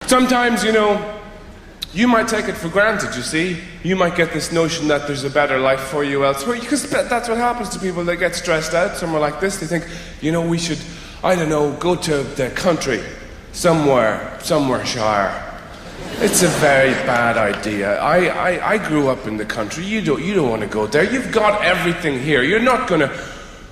Sometimes, you know, you might take it for granted, you see. You might get this notion that there's a better life for you elsewhere, because that's what happens to people. They get stressed out somewhere like this. They think, you know, we should, I don't know, go to the country, somewhere shire. It's a very bad idea. I grew up in the country. You don't want to go there. You've got everything here. You're not going to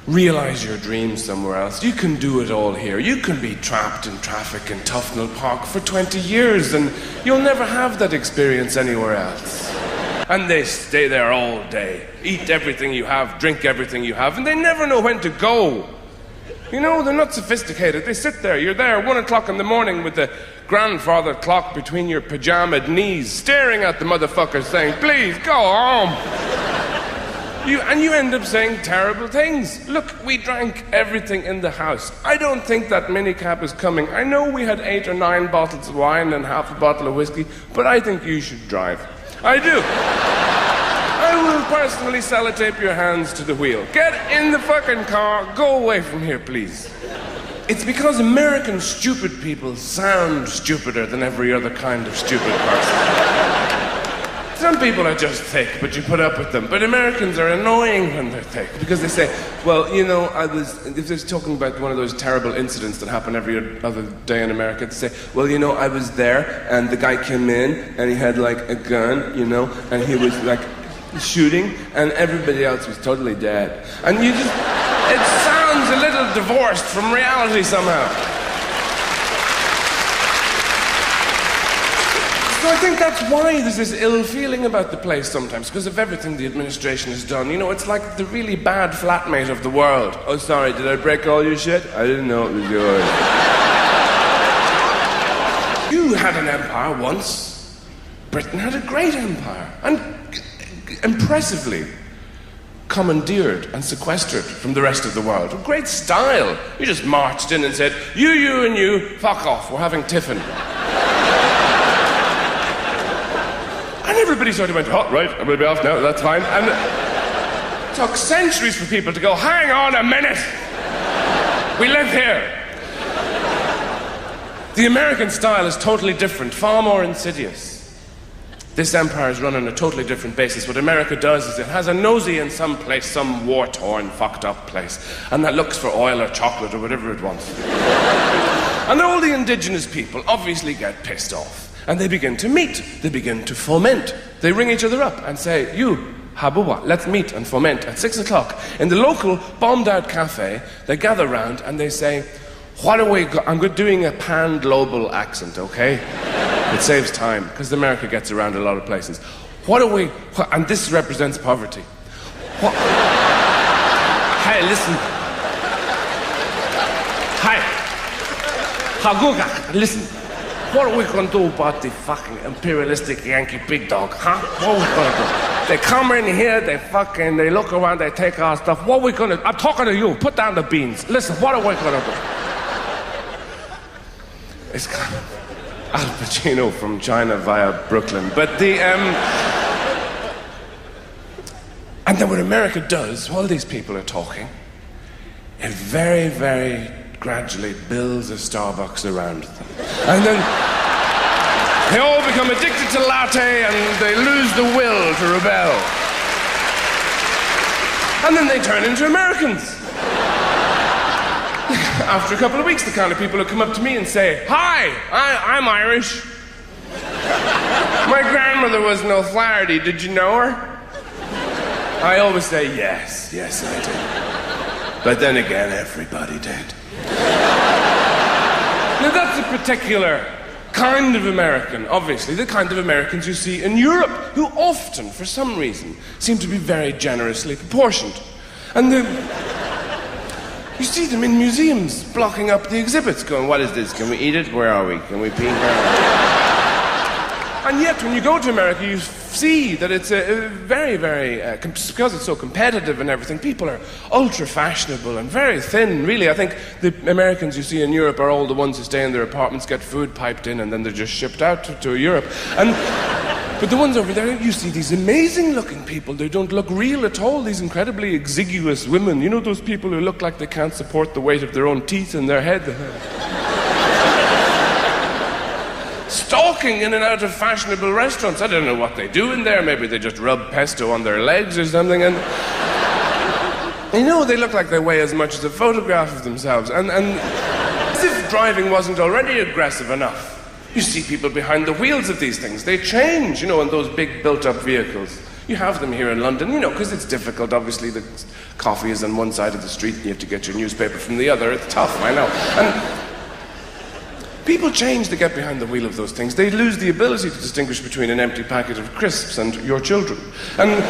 realize your dreams somewhere else. You can do it all here. You can be trapped in traffic in Tufnell Park for 20 years and you'll never have that experience anywhere else. And they stay there all day, eat everything you have, drink everything you have, and they never know when to go. You know, they're not sophisticated. They sit there. You're there 1 o'clock in the morning with the grandfather clock between your pajamaed knees, staring at the motherfucker saying, please, go home. And you end up saying terrible things. Look, we drank everything in the house. I don't think that minicab is coming. I know we had 8 or 9 bottles of wine and half a bottle of whiskey, but I think you should drive. I do. I will personally sellotape your hands to the wheel. Get in the fucking car. Go away from here, please. It's because American stupid people sound stupider than every other kind of stupid person. Some people are just thick, but you put up with them. But Americans are annoying when they're thick, because they say, well, you know, if they're talking about one of those terrible incidents that happen every other day in America, they say, well, you know, I was there, and the guy came in, and he had, like, a gun, you know, and he was, like, shooting, and everybody else was totally dead. And you just, it sounds a little divorced from reality somehow. So I think that's why there's this ill feeling about the place sometimes, because of everything the administration has done. You know, it's like the really bad flatmate of the world. Oh, sorry, did I break all your shit? I didn't know it was yours. You had an empire once. Britain had a great empire. And impressively commandeered and sequestered from the rest of the world. With great style. You just marched in and said, you and you, fuck off, we're having tiffin. And everybody sort of went, oh, right, I'm going to be off now, that's fine. And it took centuries for people to go, hang on a minute. We live here. The American style is totally different, far more insidious. This empire is run on a totally different basis. What America does is it has a nosy in some place, some war-torn, fucked-up place, and that looks for oil or chocolate or whatever it wants. And all the indigenous people obviously get pissed off. And they begin to meet. They begin to foment. They ring each other up and say, you, Habuwa, let's meet and foment at 6 o'clock. In the local bombed-out cafe, they gather round and they say, what are we I'm doing a pan-global accent, okay? It saves time, because America gets around a lot of places. And this represents poverty. Hey, listen. Hi. Haguga, listen. What are we going to do about the fucking imperialistic Yankee big dog, huh? What are we going to do? They come in here, they look around, they take our stuff. What are we going to do? I'm talking to you. Put down the beans. Listen, what are we going to do? It's kind of Al Pacino from China via Brooklyn. But and then what America does, while these people are talking, it very, very gradually builds a Starbucks around them. And then they all become addicted to latte and they lose the will to rebel. And then they turn into Americans. After a couple of weeks, the kind of people who come up to me and say, hi, I'm Irish. My grandmother was an O'Flaherty, did you know her? I always say, yes, I did. But then again, everybody did. Now that's a particular kind of American, obviously, the kind of Americans you see in Europe, who often, for some reason, seem to be very generously proportioned. And you see them in museums, blocking up the exhibits, going, what is this? Can we eat it? Where are we? Can we pee? And yet, when you go to America, you see that it's a very, very, because it's so competitive and everything, people are ultra-fashionable and very thin, really. I think the Americans you see in Europe are all the ones who stay in their apartments, get food piped in, and then they're just shipped out to Europe. But the ones over there, you see these amazing-looking people. They don't look real at all, these incredibly exiguous women. You know those people who look like they can't support the weight of their own teeth in their head? stalking in and out of fashionable restaurants. I don't know what they do in there. Maybe they just rub pesto on their legs or something. And you know, they look like they weigh as much as a photograph of themselves. And as if driving wasn't already aggressive enough. You see people behind the wheels of these things. They change, you know, in those big built-up vehicles. You have them here in London, you know, because it's difficult. Obviously, the coffee is on one side of the street and you have to get your newspaper from the other. It's tough, I know. And people change to get behind the wheel of those things. They lose the ability to distinguish between an empty packet of crisps and your children. And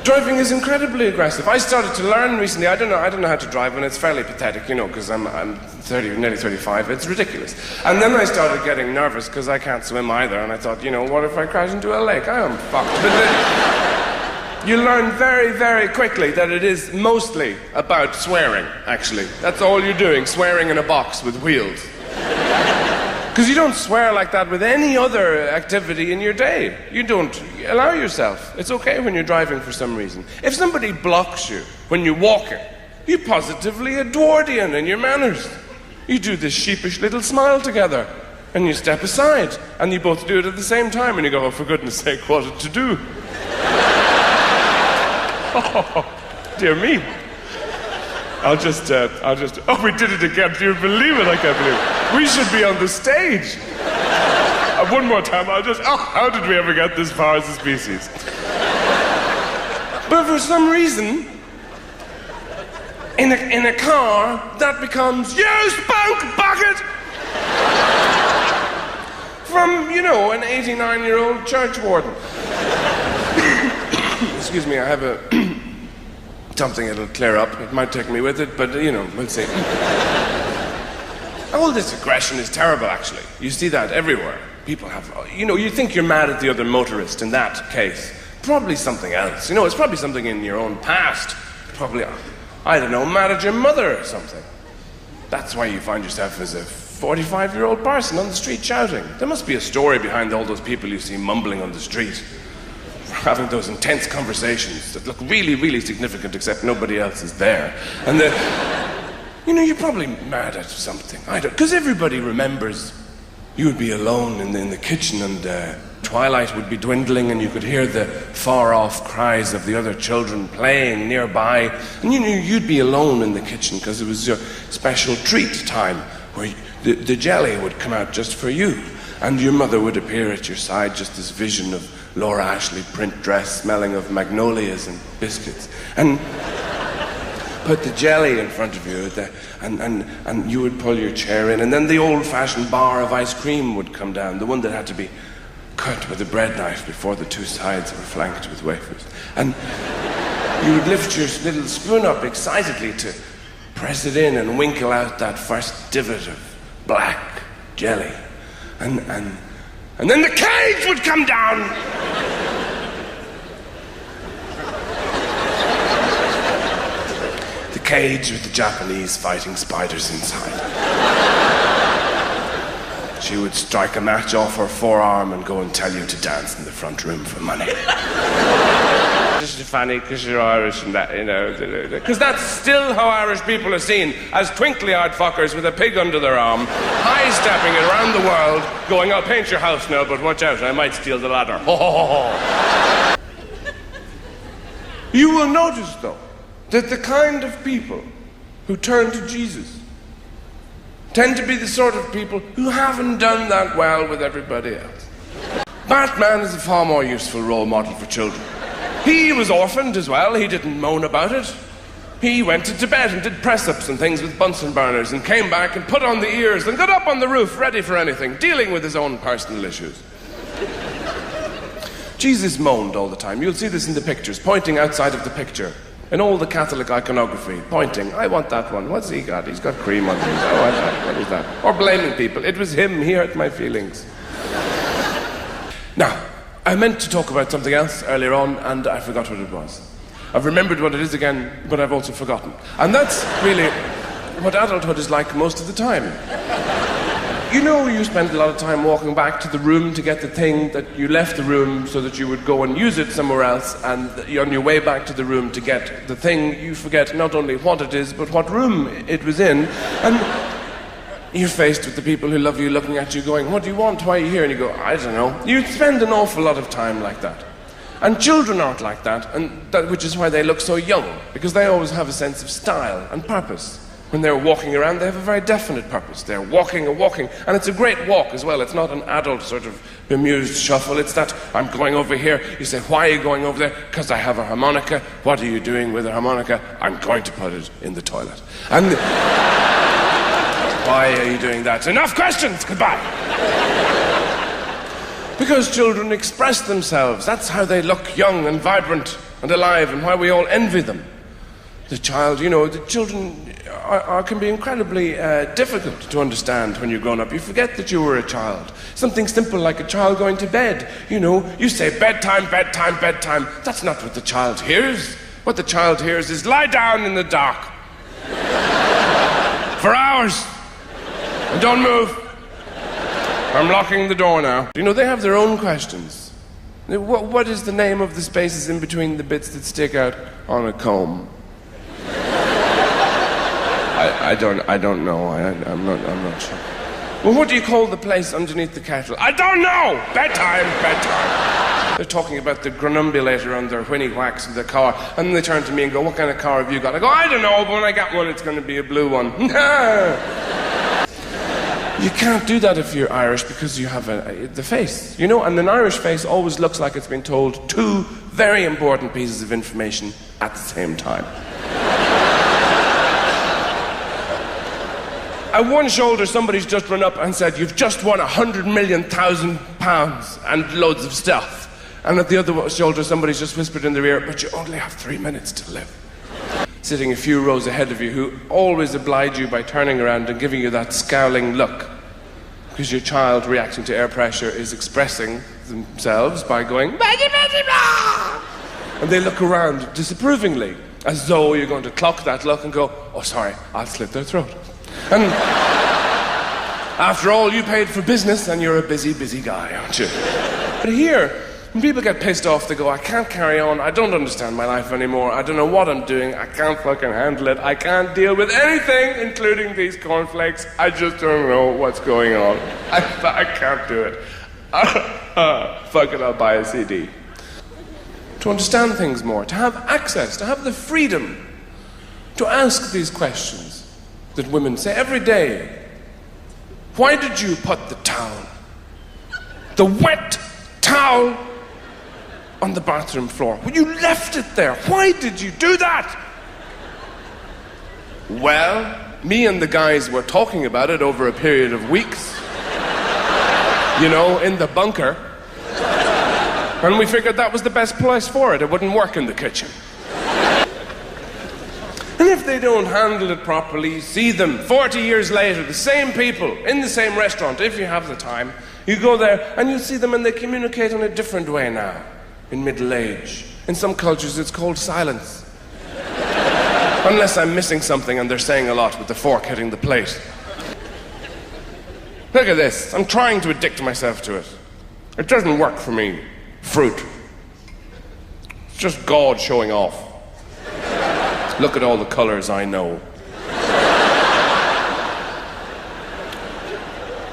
driving is incredibly aggressive. I started to learn recently. I don't know how to drive, and it's fairly pathetic, you know, because I'm 30, nearly 35. It's ridiculous. And then I started getting nervous because I can't swim either, and I thought, you know, what if I crash into a lake? I am fucked. But then you learn very, very quickly that it is mostly about swearing, actually. That's all you're doing, swearing in a box with wheels. Because you don't swear like that with any other activity in your day. You don't allow yourself. It's okay when you're driving for some reason. If somebody blocks you when you're walking, you positively Edwardian in your manners. You do this sheepish little smile together, and you step aside, and you both do it at the same time, and you go, oh, for goodness sake, what a to-do. Oh, dear me. I'll just, oh, we did it again. Do you believe it? I can't believe it. We should be on the stage. One more time, oh, how did we ever get this far as a species? But for some reason, in a car, that becomes, you spunk bucket! From, you know, an 89-year-old church warden. Excuse me, I have something that'll clear up. It might take me with it, but, you know, we'll see. All this aggression is terrible, actually. You see that everywhere. People have, you know, you think you're mad at the other motorist in that case. Probably something else. You know, it's probably something in your own past. Probably, I don't know, mad at your mother or something. That's why you find yourself as a 45-year-old person on the street shouting. There must be a story behind all those people you see mumbling on the street. Having those intense conversations that look really, really significant, except nobody else is there. And you know, you're probably mad at something. I don't, because everybody remembers you would be alone in the kitchen, and twilight would be dwindling, and you could hear the far-off cries of the other children playing nearby, and you knew you'd be alone in the kitchen because it was your special treat time where the jelly would come out just for you, and your mother would appear at your side, just this vision of Laura Ashley print dress smelling of magnolias and biscuits, and put the jelly in front of you, and you would pull your chair in, and then the old-fashioned bar of ice cream would come down, the one that had to be cut with a bread knife before the two sides were flanked with wafers. And you would lift your little spoon up excitedly to press it in and winkle out that first divot of black jelly. And then the cage would come down. The cage with the Japanese fighting spiders inside. She would strike a match off her forearm and go and tell you to dance in the front room for money. Just funny because you're Irish and that, you know. Because that's still how Irish people are seen, as twinkly-eyed fuckers with a pig under their arm, high-stepping it around the world, going, I'll paint your house now, but watch out, I might steal the ladder. Ho, ho, ho, ho. You will notice, though, that the kind of people who turn to Jesus tend to be the sort of people who haven't done that well with everybody else. Batman is a far more useful role model for children. He was orphaned as well. He didn't moan about it. He went to Tibet and did press-ups and things with Bunsen burners and came back and put on the ears and got up on the roof ready for anything, dealing with his own personal issues. Jesus moaned all the time. You'll see this in the pictures, pointing outside of the picture. In all the Catholic iconography, pointing, I want that one. What's he got? He's got cream on his. I want that. What is that? Or blaming people. It was him. He hurt my feelings. Now, I meant to talk about something else earlier on, and I forgot what it was. I've remembered what it is again, but I've also forgotten. And that's really what adulthood is like most of the time. You know, you spend a lot of time walking back to the room to get the thing that you left the room so that you would go and use it somewhere else, and on your way back to the room to get the thing, you forget not only what it is, but what room it was in. And you're faced with the people who love you looking at you going, what do you want? Why are you here? And you go, I don't know. You spend an awful lot of time like that. And children aren't like that, which is why they look so young, because they always have a sense of style and purpose. When they're walking around, they have a very definite purpose. They're walking and walking, and it's a great walk as well. It's not an adult sort of bemused shuffle. It's that, I'm going over here. You say, why are you going over there? Because I have a harmonica. What are you doing with a harmonica? I'm going to put it in the toilet. And why are you doing that? Enough questions. Goodbye. Because children express themselves. That's how they look young and vibrant and alive, and why we all envy them. The child, the children can be incredibly difficult to understand when you're grown up. You forget that you were a child. Something simple like a child going to bed. You say bedtime, bedtime, bedtime. That's not what the child hears. What the child hears is lie down in the dark for hours and don't move. I'm locking the door now. They have their own questions. What is the name of the spaces in between the bits that stick out on a comb? I don't know. I'm not sure. Well, what do you call the place underneath the kettle? I don't know! Bedtime, bedtime. They're talking about the granumbulator on their whinny whacks of the car, and then they turn to me and go, what kind of car have you got? I go, I don't know, but when I get one, it's going to be a blue one. You can't do that if you're Irish because you have the face, and an Irish face always looks like it's been told two very important pieces of information at the same time. At one shoulder, somebody's just run up and said, you've just won 100,000,000 pounds and loads of stuff. And at the other shoulder, somebody's just whispered in their ear, but you only have 3 minutes to live. Sitting a few rows ahead of you, who always oblige you by turning around and giving you that scowling look. Because your child, reacting to air pressure, is expressing themselves by going, and they look around disapprovingly, as though you're going to clock that look and go, oh, sorry, I'll slit their throat. And after all, you paid for business and you're a busy, busy guy, aren't you? But here, when people get pissed off, they go, I can't carry on, I don't understand my life anymore, I don't know what I'm doing, I can't fucking handle it, I can't deal with anything, including these cornflakes, I just don't know what's going on. I can't do it. Fuck it, I'll buy a CD. To understand things more, to have access, to have the freedom to ask these questions that women say every day. Why did you put the towel, the wet towel, on the bathroom floor? Well, you left it there. Why did you do that? Well, me and the guys were talking about it over a period of weeks. In the bunker. And we figured that was the best place for it. It wouldn't work in the kitchen. And if they don't handle it properly, you see them 40 years later, the same people, in the same restaurant, if you have the time. You go there and you see them and they communicate in a different way now, in middle age. In some cultures it's called silence. Unless I'm missing something and they're saying a lot with the fork hitting the plate. Look at this. I'm trying to addict myself to it. It doesn't work for me. Fruit. It's just God showing off. Look at all the colours I know.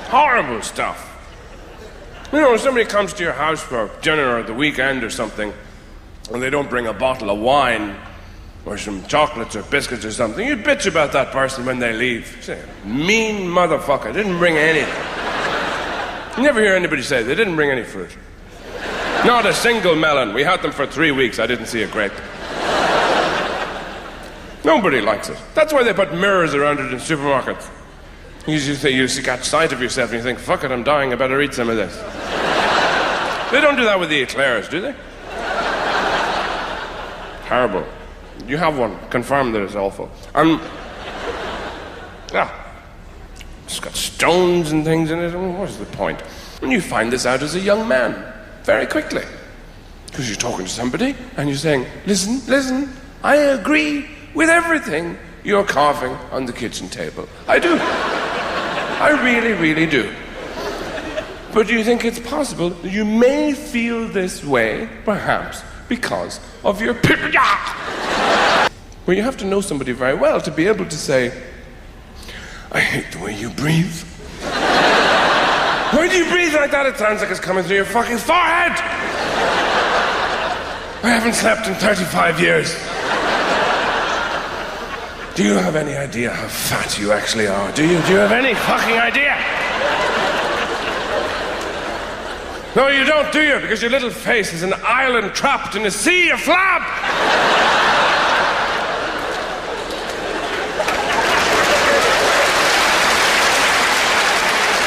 Horrible stuff. When somebody comes to your house for dinner or the weekend or something, and they don't bring a bottle of wine or some chocolates or biscuits or something, you bitch about that person when they leave. You say, mean motherfucker, didn't bring anything. You never hear anybody say they didn't bring any fruit. Not a single melon. We had them for 3 weeks. I didn't see a grape. Nobody likes it. That's why they put mirrors around it in supermarkets. You catch sight of yourself and you think, fuck it, I'm dying, I better eat some of this. They don't do that with the eclairs, do they? Terrible. You have one, confirm that it's awful. It's got stones and things in it. What's the point? And you find this out as a young man, very quickly. Because you're talking to somebody and you're saying, listen, I agree with everything you're carving on the kitchen table. I do. I really, really do. But do you think it's possible that you may feel this way, perhaps, because of your well, you have to know somebody very well to be able to say, I hate the way you breathe. Why do you breathe like that? It sounds like it's coming through your fucking forehead. I haven't slept in 35 years. Do you have any idea how fat you actually are? Do you have any fucking idea? No, you don't, do you? Because your little face is an island trapped in a sea of flab.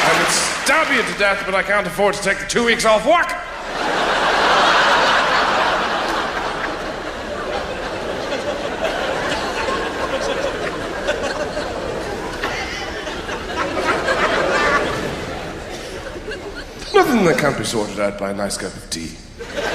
I would stab you to death, but I can't afford to take the 2 weeks off work. Nothing that can't be sorted out by a nice cup of tea.